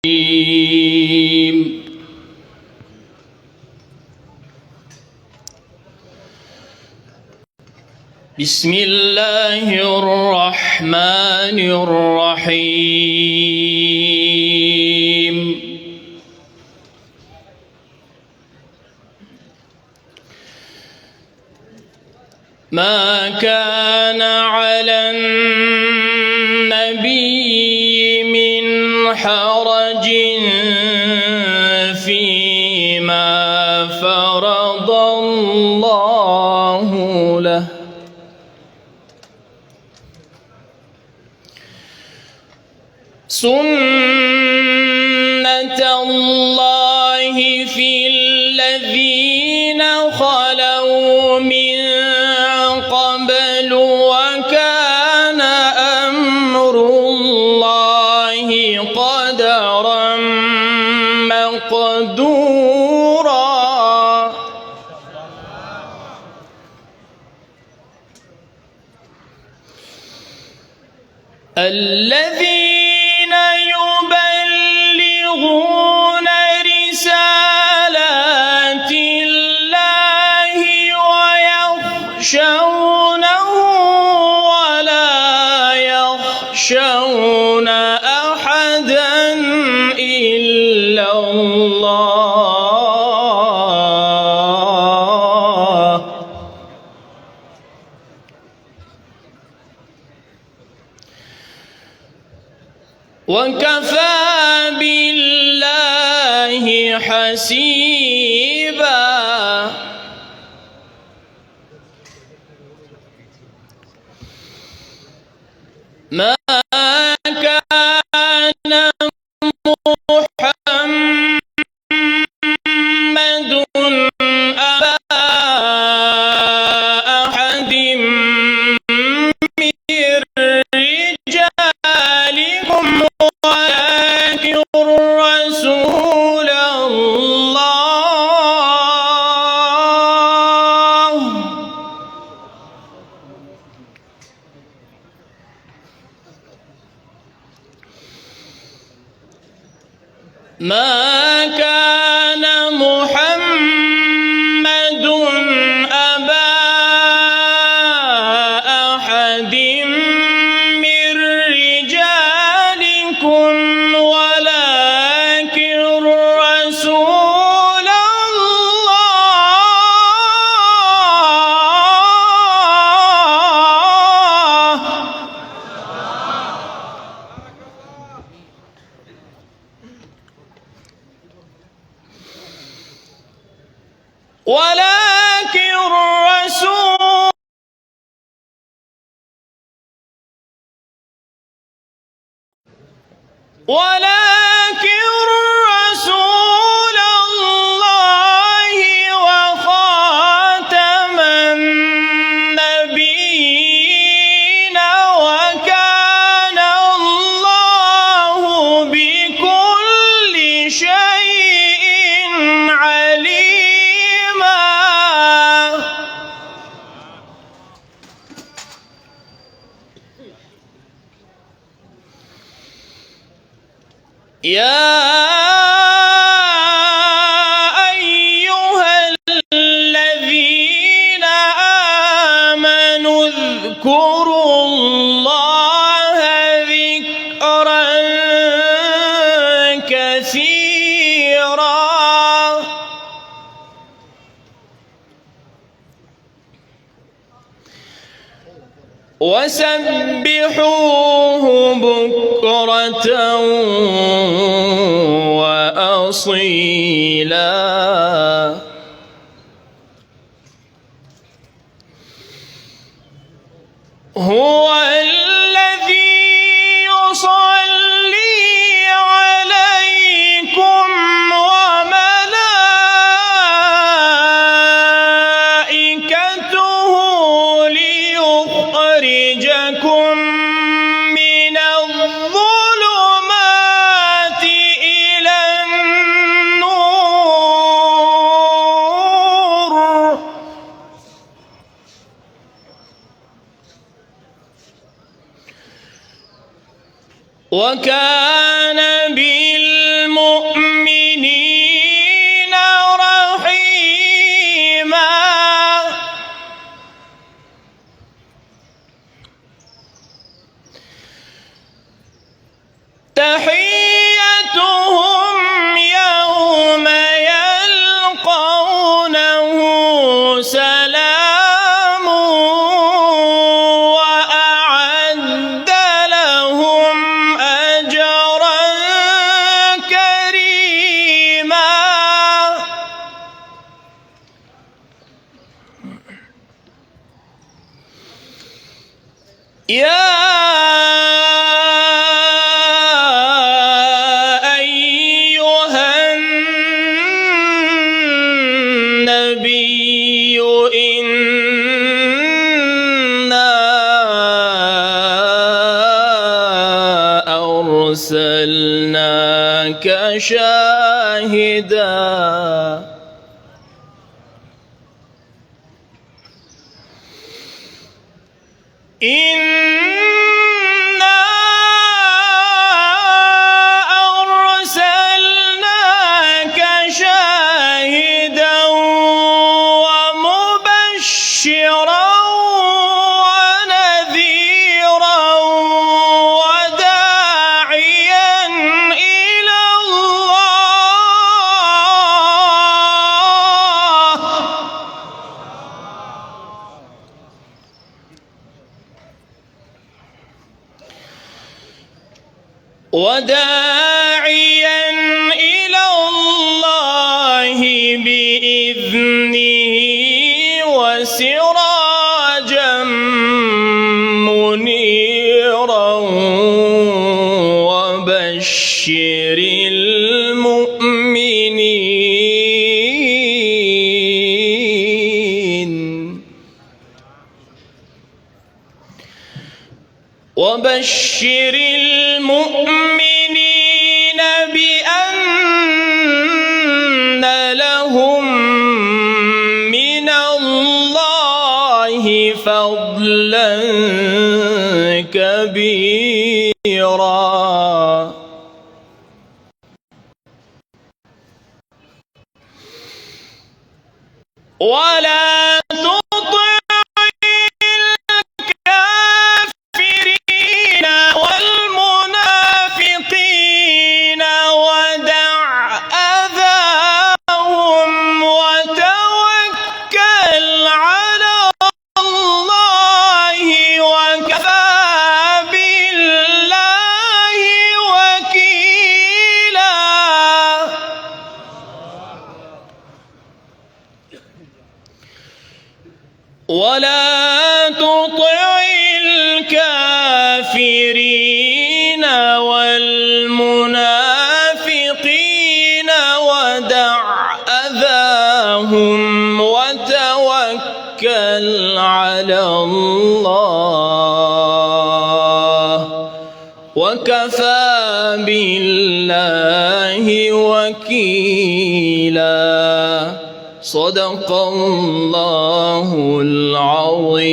بسم الله الرحمن الرحيم. ما كان على النبي من حرج فيما فرض الله له، سنة الله في الذين خلوا من قبل، وكان أمر الله قدرا مقدورا. الذين يبلغون رسالات الله ويخشونه ولا يخشون أحدا إلا الله، وكفى بالله حسيبا. ما كان محمد أبا أحد من رجالكم ولكن رسول الله، ما كان محمد أبا أحد من رجالكم ولكن رسول الله. ولكن رسول الله وخاتم النبيين، وكان الله بكل شيء عليما. يا أيها الذين آمنوا اذكروا الله ذكرا كثيرا وسبحوه بكرة وأصيلا. هو الذي يصلي عليكم وملائكته ليخرجكم من الظلمات إلى النور، وكان بالله أرسلناك شاهدا إنا أرسلناك شاهدا ومبشرا ونذيرا وداعيا إلى الله بإذنه وسراجا منيرا وبشر المؤمنين بأن لهم من الله فضلا كبيرا ولا تطع الكافرين والمنافقين ودع أذاهم وتوكل على الله وكفى بالله وكيلا ولا تطع الكافرين والمنافقين ودع أذاهم وتوكل على الله وكفى بالله وكيلا صدق الله العظيم.